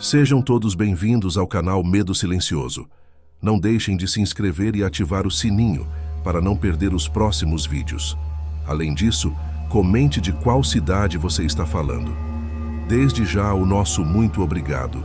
Sejam todos bem-vindos ao canal Medo Silencioso. Não deixem de se inscrever e ativar o sininho para não perder os próximos vídeos. Além disso, comente de qual cidade você está falando. Desde já, o nosso muito obrigado.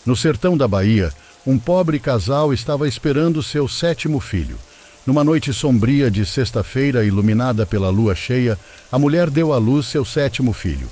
No sertão da Bahia, um pobre casal estava esperando seu 7º filho. Numa noite sombria de sexta-feira, iluminada pela lua cheia, a mulher deu à luz seu 7º filho.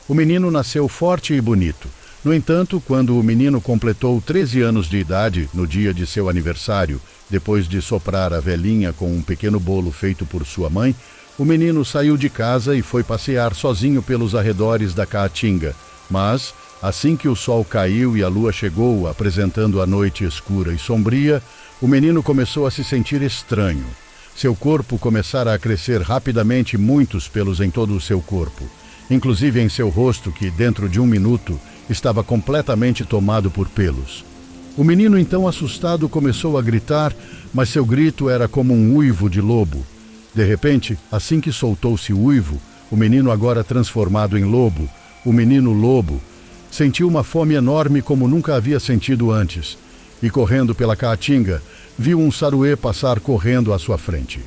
O menino nasceu forte e bonito. No entanto, quando o menino completou 13 anos de idade, no dia de seu aniversário, depois de soprar a velhinha com um pequeno bolo feito por sua mãe, o menino saiu de casa e foi passear sozinho pelos arredores da Caatinga. Mas, assim que o sol caiu e a lua chegou, apresentando a noite escura e sombria, o menino começou a se sentir estranho. Seu corpo começara a crescer rapidamente, muitos pelos em todo o seu corpo, inclusive em seu rosto, que dentro de um minuto estava completamente tomado por pelos. O menino, então assustado, começou a gritar, mas seu grito era como um uivo de lobo. De repente, assim que soltou-se o uivo, o menino, agora transformado em lobo, o menino lobo, sentiu uma fome enorme como nunca havia sentido antes, e correndo pela Caatinga, viu um saruê passar correndo à sua frente.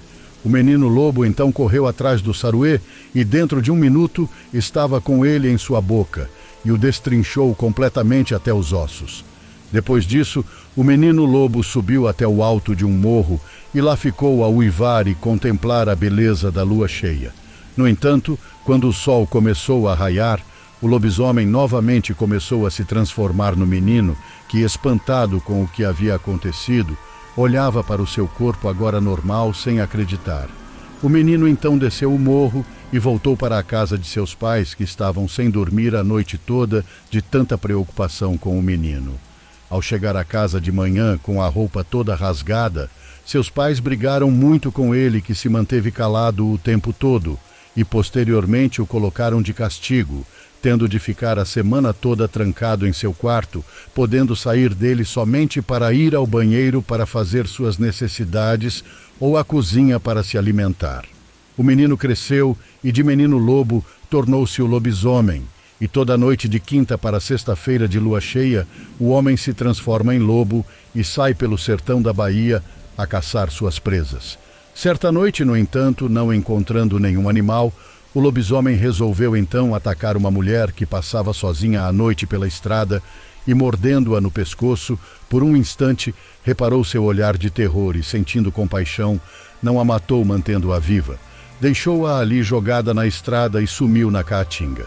O menino lobo então correu atrás do saruê e dentro de um minuto estava com ele em sua boca e o destrinchou completamente até os ossos. Depois disso, o menino lobo subiu até o alto de um morro e lá ficou a uivar e contemplar a beleza da lua cheia. No entanto, quando o sol começou a raiar, o lobisomem novamente começou a se transformar no menino, que, espantado com o que havia acontecido, olhava para o seu corpo agora normal sem acreditar. O menino então desceu o morro e voltou para a casa de seus pais, que estavam sem dormir a noite toda de tanta preocupação com o menino. Ao chegar à casa de manhã com a roupa toda rasgada, seus pais brigaram muito com ele, que se manteve calado o tempo todo, e posteriormente o colocaram de castigo, tendo de ficar a semana toda trancado em seu quarto, podendo sair dele somente para ir ao banheiro para fazer suas necessidades ou à cozinha para se alimentar. O menino cresceu e de menino lobo tornou-se o lobisomem, e toda noite de quinta para sexta-feira de lua cheia, o homem se transforma em lobo e sai pelo sertão da Bahia a caçar suas presas. Certa noite, no entanto, não encontrando nenhum animal, o lobisomem resolveu então atacar uma mulher que passava sozinha à noite pela estrada e, mordendo-a no pescoço, por um instante, reparou seu olhar de terror e, sentindo compaixão, não a matou mantendo-a viva. Deixou-a ali jogada na estrada e sumiu na Caatinga.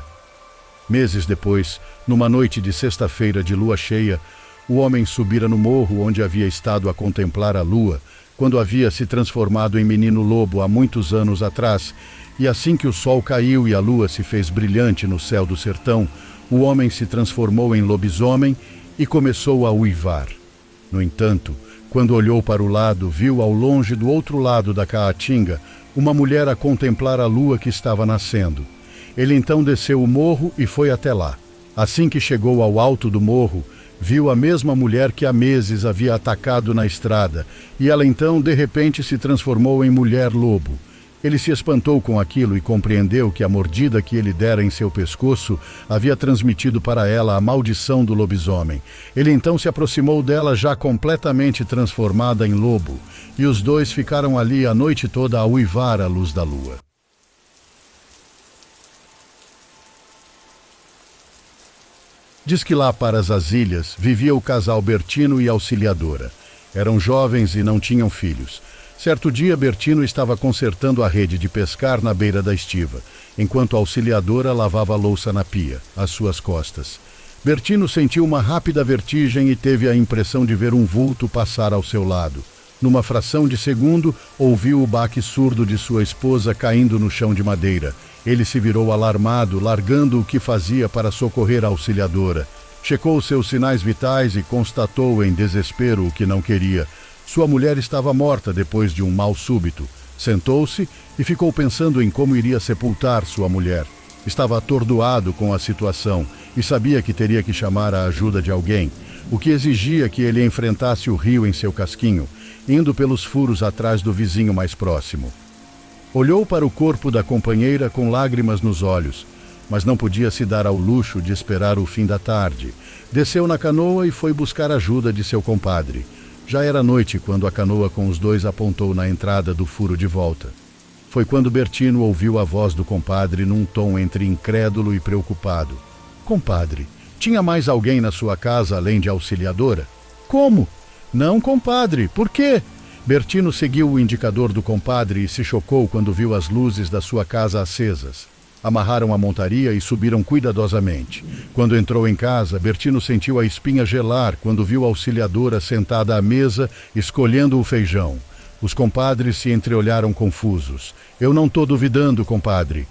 Meses depois, numa noite de sexta-feira de lua cheia, o homem subira no morro onde havia estado a contemplar a lua, quando havia se transformado em menino lobo há muitos anos atrás, e assim que o sol caiu e a lua se fez brilhante no céu do sertão, o homem se transformou em lobisomem e começou a uivar. No entanto, quando olhou para o lado, viu ao longe, do outro lado da Caatinga, uma mulher a contemplar a lua que estava nascendo. Ele então desceu o morro e foi até lá. Assim que chegou ao alto do morro, viu a mesma mulher que há meses havia atacado na estrada, e ela então, de repente, se transformou em mulher-lobo. Ele se espantou com aquilo e compreendeu que a mordida que ele dera em seu pescoço havia transmitido para ela a maldição do lobisomem. Ele então se aproximou dela já completamente transformada em lobo, e os dois ficaram ali a noite toda a uivar à luz da lua. Diz que lá para as ilhas vivia o casal Bertino e Auxiliadora. Eram jovens e não tinham filhos. Certo dia, Bertino estava consertando a rede de pescar na beira da estiva, enquanto a Auxiliadora lavava a louça na pia, às suas costas. Bertino sentiu uma rápida vertigem e teve a impressão de ver um vulto passar ao seu lado. Numa fração de segundo, ouviu o baque surdo de sua esposa caindo no chão de madeira. Ele se virou alarmado, largando o que fazia para socorrer a Auxiliadora. Checou seus sinais vitais e constatou em desespero o que não queria. Sua mulher estava morta depois de um mal súbito. Sentou-se e ficou pensando em como iria sepultar sua mulher. Estava atordoado com a situação e sabia que teria que chamar a ajuda de alguém. o que exigia que ele enfrentasse o rio em seu casquinho, indo pelos furos atrás do vizinho mais próximo. Olhou para o corpo da companheira com lágrimas nos olhos, mas não podia se dar ao luxo de esperar o fim da tarde. Desceu na canoa e foi buscar ajuda de seu compadre. Já era noite quando a canoa com os dois apontou na entrada do furo de volta. Foi quando Bertino ouviu a voz do compadre num tom entre incrédulo e preocupado. Compadre, tinha mais alguém na sua casa além de Auxiliadora? Como? Não, compadre, por quê? Bertino seguiu o indicador do compadre e se chocou quando viu as luzes da sua casa acesas. Amarraram a montaria e subiram cuidadosamente. Quando entrou em casa, Bertino sentiu a espinha gelar quando viu a Auxiliadora sentada à mesa, escolhendo o feijão. Os compadres se entreolharam confusos. Eu não estou duvidando, compadre.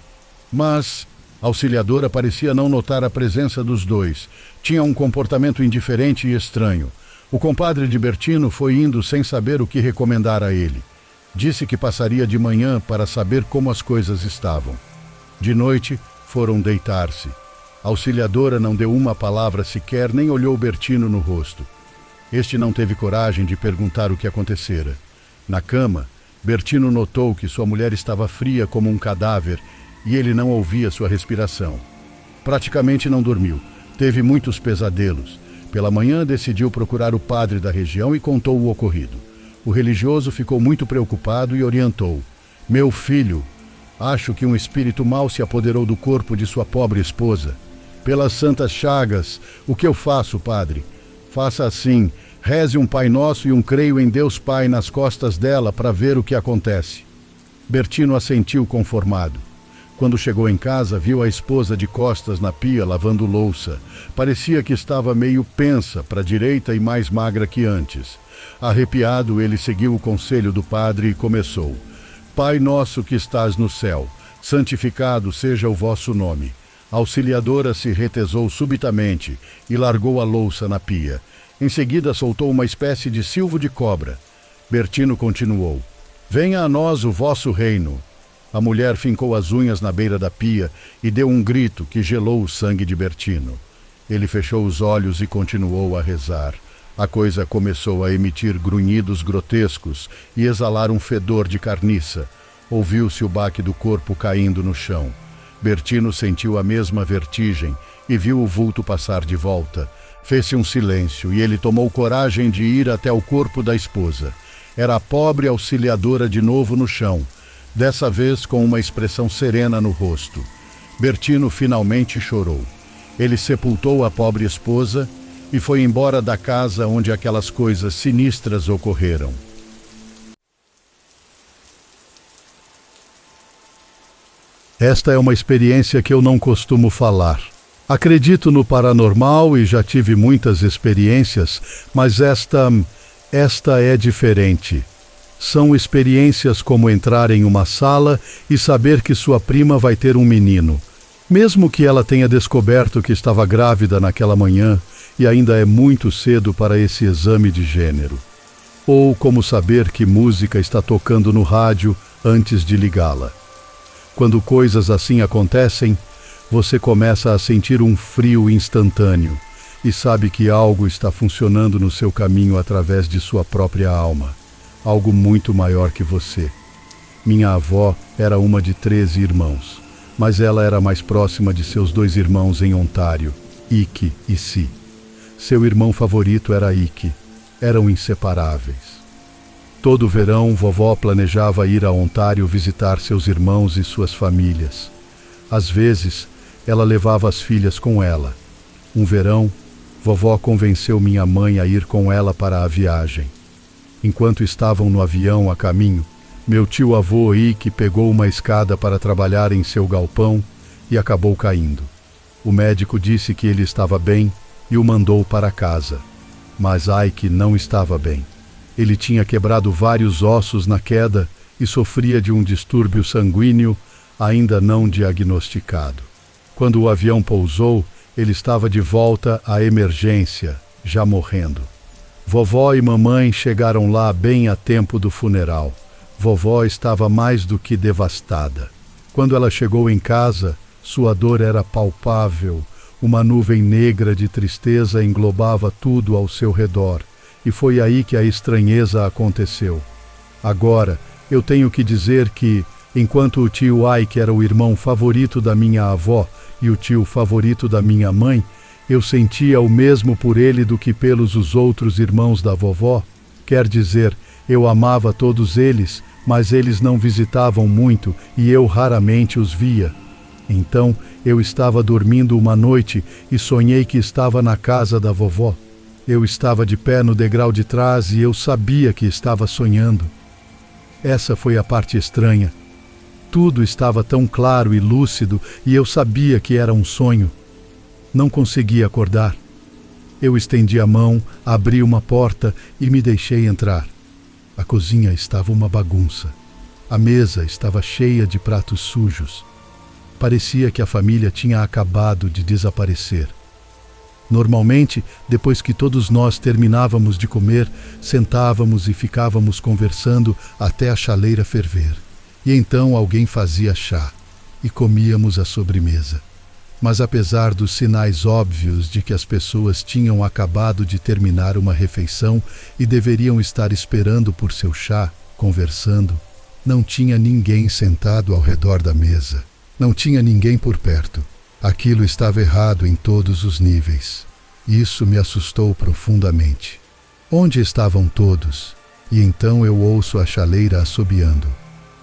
Mas a Auxiliadora parecia não notar a presença dos dois. Tinha um comportamento indiferente e estranho. O compadre de Bertino foi indo sem saber o que recomendar a ele. Disse que passaria de manhã para saber como as coisas estavam. De noite, foram deitar-se. A Auxiliadora não deu uma palavra sequer, nem olhou Bertino no rosto. Este não teve coragem de perguntar o que acontecera. Na cama, Bertino notou que sua mulher estava fria como um cadáver e ele não ouvia sua respiração. Praticamente não dormiu. Teve muitos pesadelos. Pela manhã, decidiu procurar o padre da região e contou o ocorrido. O religioso ficou muito preocupado e orientou. Meu filho, acho que um espírito mau se apoderou do corpo de sua pobre esposa. Pelas santas chagas, o que eu faço, padre? Faça assim, reze um Pai Nosso e um Creio em Deus Pai nas costas dela para ver o que acontece. Bertino assentiu conformado. Quando chegou em casa, viu a esposa de costas na pia lavando louça. Parecia que estava meio pensa para a direita e mais magra que antes. Arrepiado, ele seguiu o conselho do padre e começou. Pai nosso que estás no céu, santificado seja o vosso nome. A Auxiliadora se retesou subitamente e largou a louça na pia. Em seguida soltou uma espécie de silvo de cobra. Bertino continuou. Venha a nós o vosso reino. A mulher fincou as unhas na beira da pia e deu um grito que gelou o sangue de Bertino. Ele fechou os olhos e continuou a rezar. A coisa começou a emitir grunhidos grotescos e exalar um fedor de carniça. Ouviu-se o baque do corpo caindo no chão. Bertino sentiu a mesma vertigem e viu o vulto passar de volta. Fez-se um silêncio e ele tomou coragem de ir até o corpo da esposa. Era a pobre Auxiliadora de novo no chão, dessa vez com uma expressão serena no rosto. Bertino finalmente chorou. Ele sepultou a pobre esposa e foi embora da casa onde aquelas coisas sinistras ocorreram. Esta é uma experiência que eu não costumo falar. Acredito no paranormal e já tive muitas experiências, mas esta é diferente. São experiências como entrar em uma sala e saber que sua prima vai ter um menino. Mesmo que ela tenha descoberto que estava grávida naquela manhã, e ainda é muito cedo para esse exame de gênero. Ou como saber que música está tocando no rádio antes de ligá-la. Quando coisas assim acontecem, você começa a sentir um frio instantâneo e sabe que algo está funcionando no seu caminho através de sua própria alma. Algo muito maior que você. Minha avó era uma de 13 irmãos, mas ela era mais próxima de seus 2 irmãos em Ontário, Ike e Si. Seu irmão favorito era Ike. Eram inseparáveis. Todo verão, vovó planejava ir a Ontário visitar seus irmãos e suas famílias. Às vezes, ela levava as filhas com ela. Um verão, vovó convenceu minha mãe a ir com ela para a viagem. Enquanto estavam no avião a caminho, meu tio-avô Ike pegou uma escada para trabalhar em seu galpão e acabou caindo. O médico disse que ele estava bem e o mandou para casa. Mas Ike não estava bem. Ele tinha quebrado vários ossos na queda e sofria de um distúrbio sanguíneo ainda não diagnosticado. Quando o avião pousou, ele estava de volta à emergência, já morrendo. Vovó e mamãe chegaram lá bem a tempo do funeral. Vovó estava mais do que devastada. Quando ela chegou em casa, sua dor era palpável. Uma nuvem negra de tristeza englobava tudo ao seu redor, e foi aí que a estranheza aconteceu. Agora, eu tenho que dizer que, enquanto o tio Ike era o irmão favorito da minha avó e o tio favorito da minha mãe, eu sentia o mesmo por ele do que pelos os outros irmãos da vovó. Quer dizer, eu amava todos eles, mas eles não visitavam muito e eu raramente os via. Então, eu estava dormindo uma noite e sonhei que estava na casa da vovó. Eu estava de pé no degrau de trás e eu sabia que estava sonhando. Essa foi a parte estranha. Tudo estava tão claro e lúcido e eu sabia que era um sonho. Não conseguia acordar. Eu estendi a mão, abri uma porta e me deixei entrar. A cozinha estava uma bagunça. A mesa estava cheia de pratos sujos. Parecia que a família tinha acabado de desaparecer. Normalmente, depois que todos nós terminávamos de comer, sentávamos e ficávamos conversando até a chaleira ferver. E então alguém fazia chá e comíamos a sobremesa. Mas apesar dos sinais óbvios de que as pessoas tinham acabado de terminar uma refeição e deveriam estar esperando por seu chá, conversando, não tinha ninguém sentado ao redor da mesa. Não tinha ninguém por perto. Aquilo estava errado em todos os níveis. Isso me assustou profundamente. Onde estavam todos? E então eu ouço a chaleira assobiando.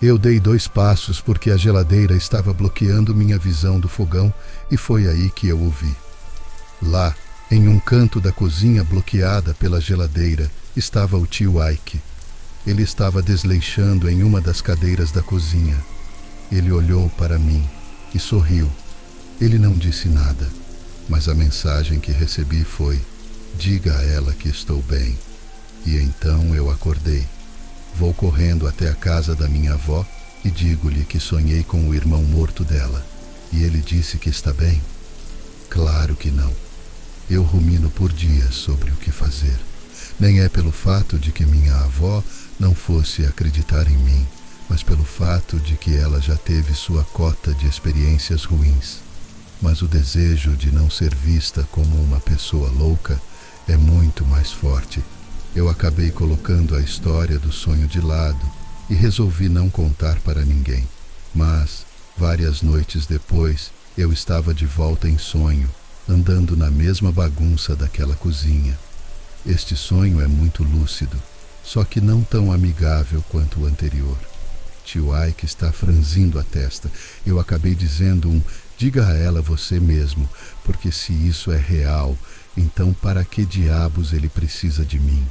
Eu dei 2 passos porque a geladeira estava bloqueando minha visão do fogão e foi aí que eu ouvi. Lá, em um canto da cozinha bloqueada pela geladeira, estava o tio Ike. Ele estava desleixando em uma das cadeiras da cozinha. Ele olhou para mim e sorriu. Ele não disse nada, mas a mensagem que recebi foi: diga a ela que estou bem. E então eu acordei. Vou correndo até a casa da minha avó e digo-lhe que sonhei com o irmão morto dela. E ele disse que está bem? Claro que não. Eu rumino por dias sobre o que fazer. Nem é pelo fato de que minha avó não fosse acreditar em mim, mas pelo fato de que ela já teve sua cota de experiências ruins. Mas o desejo de não ser vista como uma pessoa louca é muito mais forte. Eu acabei colocando a história do sonho de lado e resolvi não contar para ninguém. Mas, várias noites depois, eu estava de volta em sonho, andando na mesma bagunça daquela cozinha. Este sonho é muito lúcido, só que não tão amigável quanto o anterior. Tio Ike está franzindo a testa. Eu acabei dizendo diga a ela você mesmo, porque se isso é real, então para que diabos ele precisa de mim?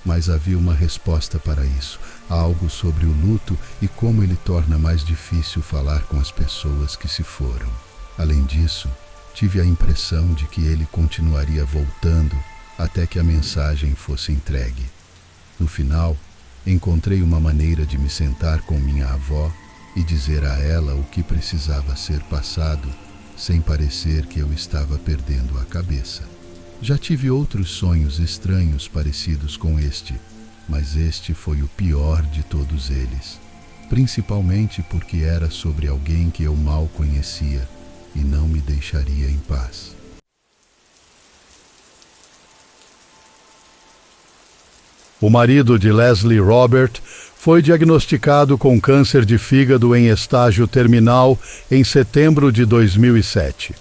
Mas havia uma resposta para isso, algo sobre o luto e como ele torna mais difícil falar com as pessoas que se foram. Além disso, tive a impressão de que ele continuaria voltando até que a mensagem fosse entregue. No final, encontrei uma maneira de me sentar com minha avó e dizer a ela o que precisava ser passado, sem parecer que eu estava perdendo a cabeça. Já tive outros sonhos estranhos parecidos com este, mas este foi o pior de todos eles, principalmente porque era sobre alguém que eu mal conhecia e não me deixaria em paz. O marido de Leslie, Robert, foi diagnosticado com câncer de fígado em estágio terminal em setembro de 2007.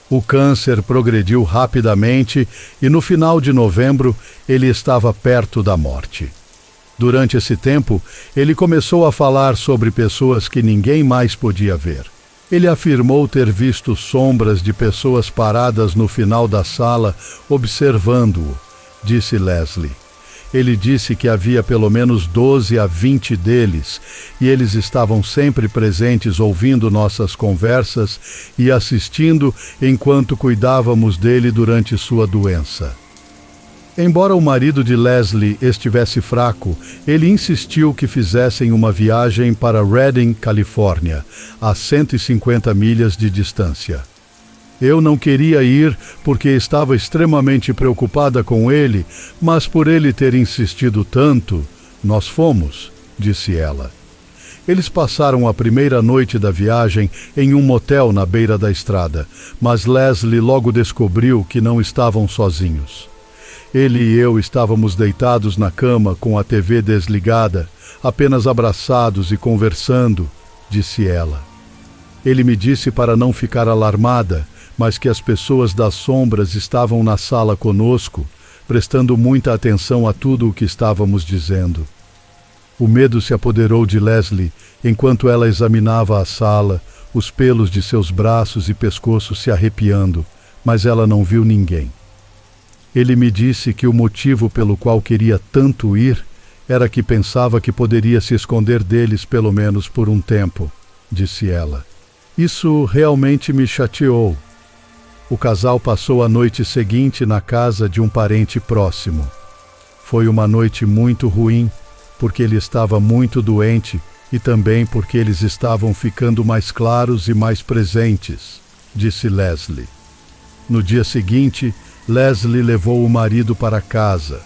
O câncer progrediu rapidamente e no final de novembro ele estava perto da morte. Durante esse tempo, ele começou a falar sobre pessoas que ninguém mais podia ver. Ele afirmou ter visto sombras de pessoas paradas no final da sala observando-o, disse Leslie. Ele disse que havia pelo menos 12 a 20 deles, e eles estavam sempre presentes ouvindo nossas conversas e assistindo enquanto cuidávamos dele durante sua doença. Embora o marido de Leslie estivesse fraco, ele insistiu que fizessem uma viagem para Redding, Califórnia, a 150 milhas de distância. Eu não queria ir porque estava extremamente preocupada com ele, mas por ele ter insistido tanto, nós fomos, disse ela. Eles passaram a primeira noite da viagem em um motel na beira da estrada, mas Leslie logo descobriu que não estavam sozinhos. Ele e eu estávamos deitados na cama com a TV desligada, apenas abraçados e conversando, disse ela. Ele me disse para não ficar alarmada, mas que as pessoas das sombras estavam na sala conosco, prestando muita atenção a tudo o que estávamos dizendo. O medo se apoderou de Leslie enquanto ela examinava a sala, os pelos de seus braços e pescoço se arrepiando, mas ela não viu ninguém. Ele me disse que o motivo pelo qual queria tanto ir era que pensava que poderia se esconder deles pelo menos por um tempo, disse ela. Isso realmente me chateou. O casal passou a noite seguinte na casa de um parente próximo. Foi uma noite muito ruim, porque ele estava muito doente e também porque eles estavam ficando mais claros e mais presentes, disse Leslie. No dia seguinte, Leslie levou o marido para casa,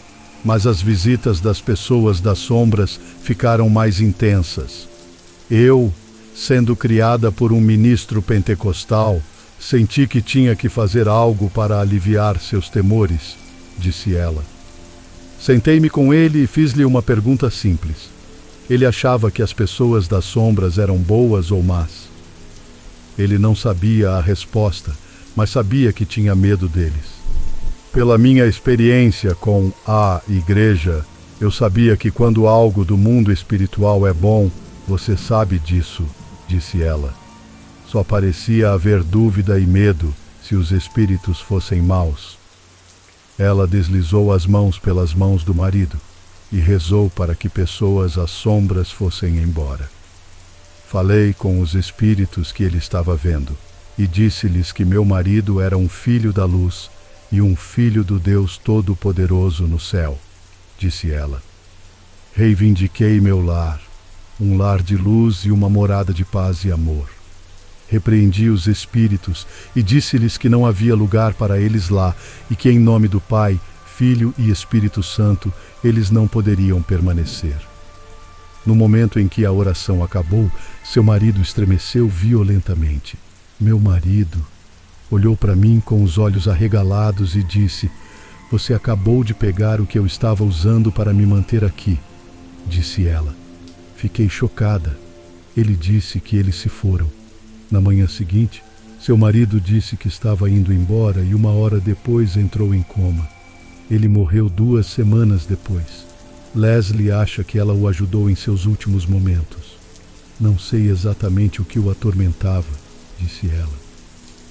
mas as visitas das pessoas das sombras ficaram mais intensas. Eu, sendo criada por um ministro pentecostal, senti que tinha que fazer algo para aliviar seus temores, disse ela. Sentei-me com ele e fiz-lhe uma pergunta simples. Ele achava que as pessoas das sombras eram boas ou más. Ele não sabia a resposta, mas sabia que tinha medo deles. Pela minha experiência com a igreja, eu sabia que quando algo do mundo espiritual é bom, você sabe disso, disse ela. Só parecia haver dúvida e medo se os espíritos fossem maus. Ela deslizou as mãos pelas mãos do marido e rezou para que pessoas às sombras fossem embora. Falei com os espíritos que ele estava vendo e disse-lhes que meu marido era um filho da luz e um filho do Deus Todo-Poderoso no céu, disse ela. Reivindiquei meu lar, um lar de luz e uma morada de paz e amor. Repreendi os espíritos e disse-lhes que não havia lugar para eles lá e que em nome do Pai, Filho e Espírito Santo eles não poderiam permanecer. No momento em que a oração acabou, seu marido estremeceu violentamente. Meu marido olhou para mim com os olhos arregalados e disse: "Você acabou de pegar o que eu estava usando para me manter aqui", disse ela. Fiquei chocada. Ele disse que eles se foram. Na manhã seguinte, seu marido disse que estava indo embora e 1 hora depois entrou em coma. Ele morreu 2 semanas depois. Leslie acha que ela o ajudou em seus últimos momentos. Não sei exatamente o que o atormentava, disse ela,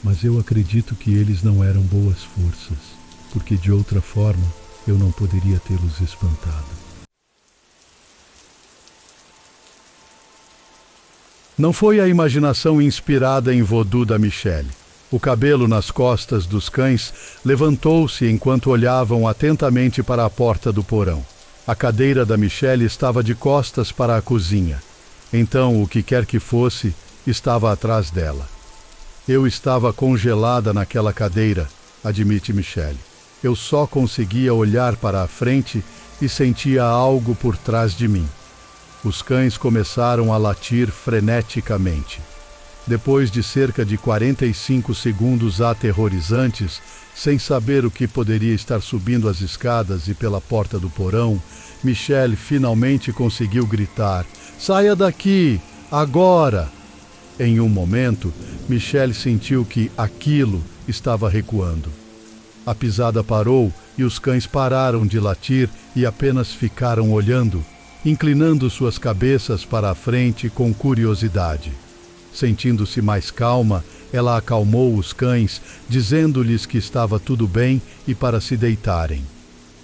mas eu acredito que eles não eram boas forças, porque de outra forma eu não poderia tê-los espantado. Não foi a imaginação inspirada em voodoo da Michelle. O cabelo nas costas dos cães levantou-se enquanto olhavam atentamente para a porta do porão. A cadeira da Michelle estava de costas para a cozinha. Então, o que quer que fosse, estava atrás dela. Eu estava congelada naquela cadeira, admite Michelle. Eu só conseguia olhar para a frente e sentia algo por trás de mim. Os cães começaram a latir freneticamente. Depois de cerca de 45 segundos aterrorizantes, sem saber o que poderia estar subindo as escadas e pela porta do porão, Michelle finalmente conseguiu gritar: "Saia daqui! Agora!" Em um momento, Michelle sentiu que aquilo estava recuando. A pisada parou e os cães pararam de latir e apenas ficaram olhando, inclinando suas cabeças para a frente com curiosidade. Sentindo-se mais calma, ela acalmou os cães, dizendo-lhes que estava tudo bem e para se deitarem.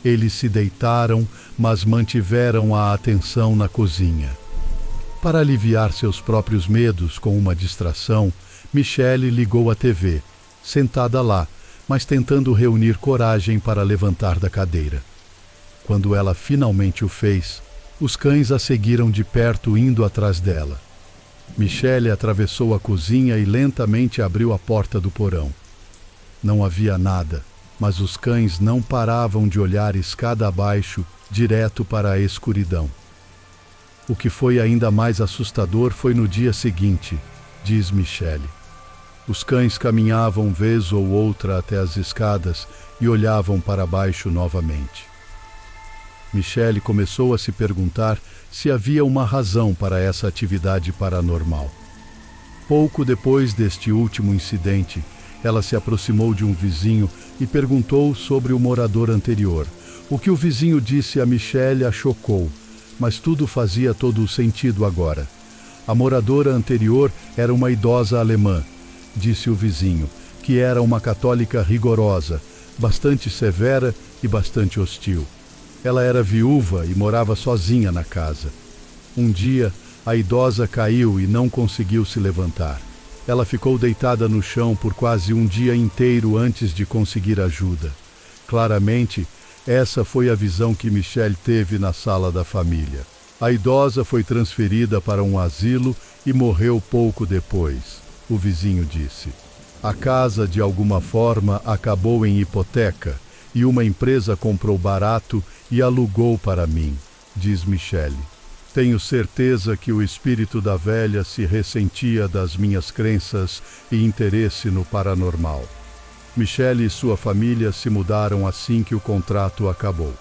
Eles se deitaram, mas mantiveram a atenção na cozinha. Para aliviar seus próprios medos com uma distração, Michelle ligou a TV, sentada lá, mas tentando reunir coragem para levantar da cadeira. Quando ela finalmente o fez, os cães a seguiram de perto indo atrás dela. Michelle atravessou a cozinha e lentamente abriu a porta do porão. Não havia nada, mas os cães não paravam de olhar escada abaixo, direto para a escuridão. O que foi ainda mais assustador foi no dia seguinte, diz Michele. Os cães caminhavam vez ou outra até as escadas e olhavam para baixo novamente. Michele começou a se perguntar se havia uma razão para essa atividade paranormal. Pouco depois deste último incidente, ela se aproximou de um vizinho e perguntou sobre o morador anterior. O que o vizinho disse a Michele a chocou, mas tudo fazia todo o sentido agora. A moradora anterior era uma idosa alemã, disse o vizinho, que era uma católica rigorosa, bastante severa e bastante hostil. Ela era viúva e morava sozinha na casa. Um dia, a idosa caiu e não conseguiu se levantar. Ela ficou deitada no chão por quase um dia inteiro antes de conseguir ajuda. Claramente, essa foi a visão que Michele teve na sala da família. A idosa foi transferida para um asilo e morreu pouco depois, o vizinho disse. A casa, de alguma forma, acabou em hipoteca e uma empresa comprou barato e alugou para mim, diz Michele. Tenho certeza que o espírito da velha se ressentia das minhas crenças e interesse no paranormal. Michele e sua família se mudaram assim que o contrato acabou.